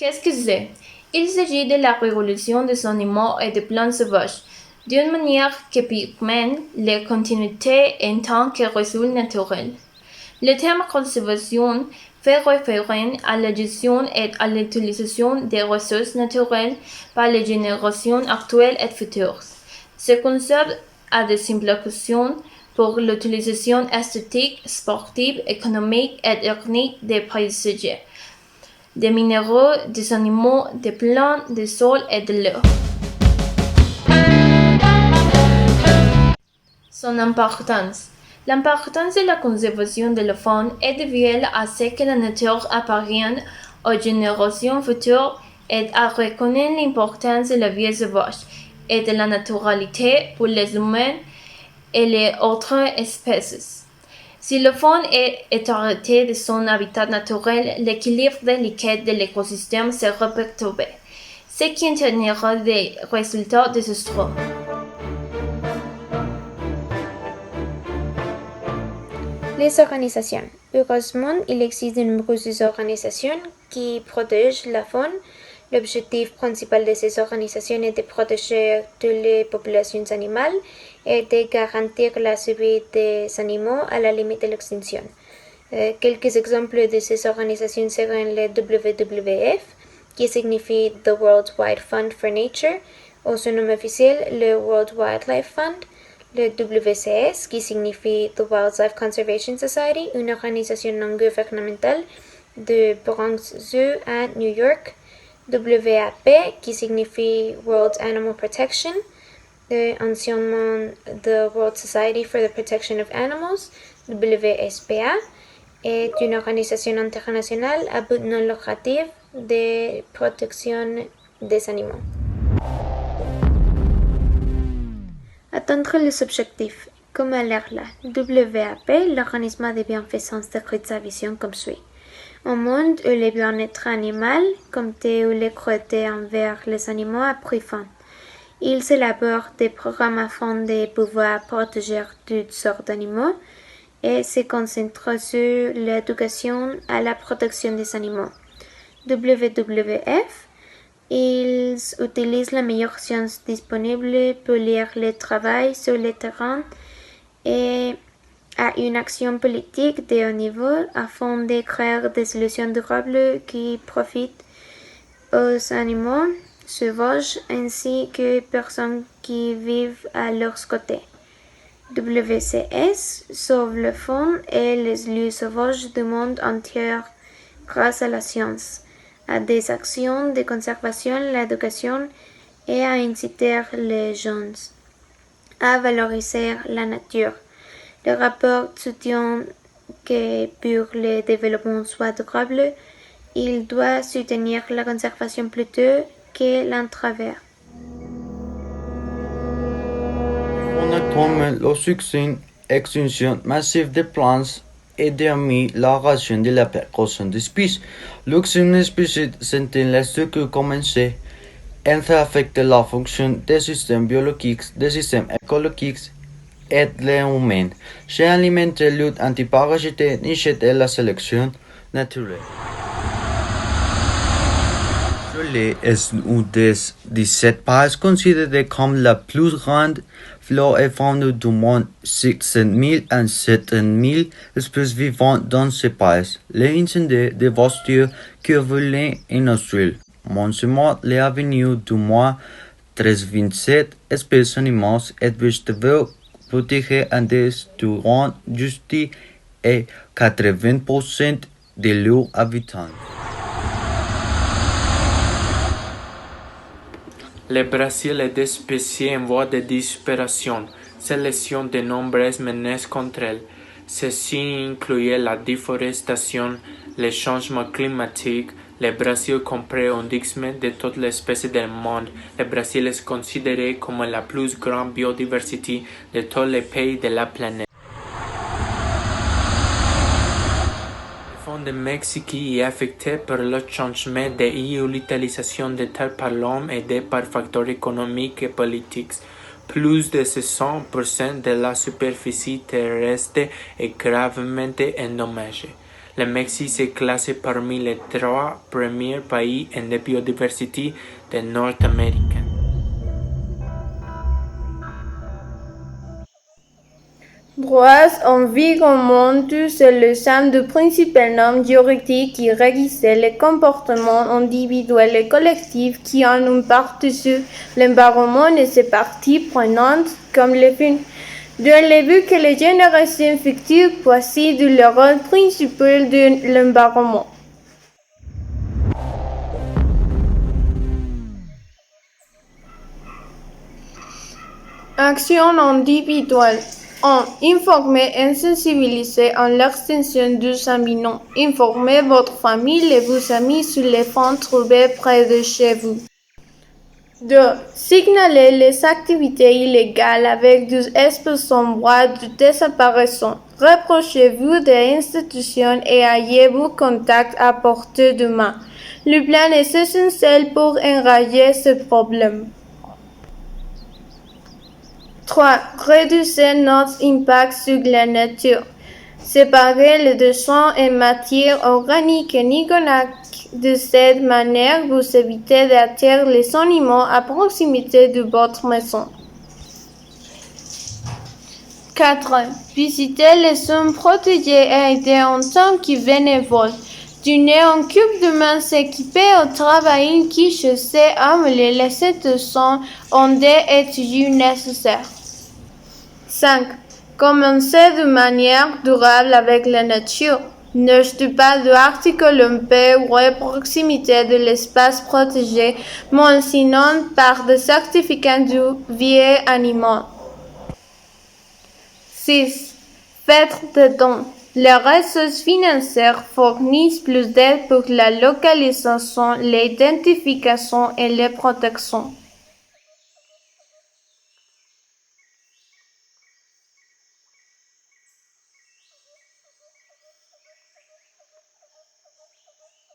Qu'est-ce que c'est? Il s'agit de la régulation des animaux et des plantes sauvages, d'une manière qui permet la continuité en tant que ressource naturelle. Le terme conservation fait référence à la gestion et à l'utilisation des ressources naturelles par les générations actuelles et futures. Ce concept a des implications pour l'utilisation esthétique, sportive, économique et technique des paysages, des minéraux, des animaux, des plantes, des sols et de l'eau. Son importance. L'importance de la conservation de la faune est dédiée à ce que la nature appartienne aux générations futures et à reconnaître l'importance de la vie sauvage et de la naturalité pour les humains et les autres espèces. Si la faune est arrêtée de son habitat naturel, l'équilibre délicat de l'écosystème sera perturbé, ce qui entraînera des résultats désastreux. Les organisations. Heureusement, il existe de nombreuses organisations qui protègent la faune. L'objectif principal de ces organisations est de protéger toutes les populations animales et de garantir la survie des animaux à la limite de l'extinction. Quelques exemples de ces organisations seraient le WWF, qui signifie The World Wide Fund for Nature, ou son nom officiel, le World Wildlife Fund, le WCS, qui signifie The Wildlife Conservation Society, une organisation non gouvernementale de Bronx Zoo à New York, WAP, qui signifie World Animal Protection, anciennement The World Society for the Protection of Animals, WSPA, est une organisation internationale à but non lucratif de protection des animaux. Atteindre les objectifs. Comme à l'air là, WAP, l'organisme de bienfaisance décrit sa vision comme suit. Un monde où le bien-être animal, comme où les cruautés envers les animaux a pris fin. Ils élaborent des programmes afin de pouvoir protéger toutes sortes d'animaux et se concentrent sur l'éducation à la protection des animaux. WWF, ils utilisent la meilleure science disponible pour lire le travail sur le terrain et à une action politique de haut niveau afin de créer des solutions durables qui profitent aux animaux sauvages ainsi que personnes qui vivent à leurs côtés. WCS sauve le faune et les lieux sauvages du monde entier grâce à la science, à des actions de conservation, l'éducation et à inciter les jeunes à valoriser la nature. Le rapport soutient que pour le développement soit durable, il doit soutenir la conservation plutôt que l'entravers. On a comme le succès extinction massive des plantes et dermis la ration de la percussion d'espèces. L'extinction d'espèces sentinelle ce que commencer à affecter la fonction des systèmes biologiques, des systèmes écologiques et les humains. C'est alimenter la lutte antiparasitaire et la sélection naturelle. Chile est une des 17 pays considérés comme la plus grande flore et faune du monde, 600 000 à 700 000 espèces vivantes dans ce pays. Les incendies dévastateurs qui volent en Australie mentionnement l'avenue du moins 1327 espèces animales et végétales protégées en des durant justice et 80% de leurs habitants. Le Brésil est d'espèces en voie de disparition, sélection de nombreuses menaces contre elles. Ceci inclut la déforestation, le changement climatique. Le Brésil comprend un dixième de toutes les espèces du monde. Le Brésil est considéré comme la plus grande biodiversité de tous les pays de la planète. Le fond de Mexique est affecté par le changement de l'utilisation de terres par l'homme et par facteurs économiques et politiques. Plus de 60% de la superficie terrestre est gravement endommagée. Le Mexique est classé parmi les 3 premiers pays en biodiversité de Nord-Amérique. Droits environnementaux, c'est le somme de principales normes juridiques qui régissent les comportements individuels et collectifs qui ont un impact sur l'environnement et ses parties prenantes, comme les films. Dans le but que les générations futures possèdent le rôle principal de l'environnement. Action individuelle. 1. Informer et sensibiliser en l'extension du Saint-Binon. Informez votre famille et vos amis sur les fonds trouvés près de chez vous. 2. Signaler les activités illégales avec des espèces en voie de disparition. Rapprochez-vous des institutions et ayez vos contacts à portée de main. Le plan est essentiel pour enrayer ce problème. 3. Réduisez notre impact sur la nature. Séparez les déchets en matière organique et inorganique. De cette manière, vous évitez d'attirer les animaux à proximité de votre maison. 4. Visitez les zones protégées et aidez en tant que bénévole. Donnez un coup de main s'équiper au travail qui cherche à améliorer les situations en des études nécessaires. 5. Commencez de manière durable avec la nature. N'achetez pas d'articles en paix ou à proximité de l'espace protégé, mais sinon par des certificats de vie animale. 6. Faites des dons. Les ressources financières fournissent plus d'aide pour la localisation, l'identification et la protection.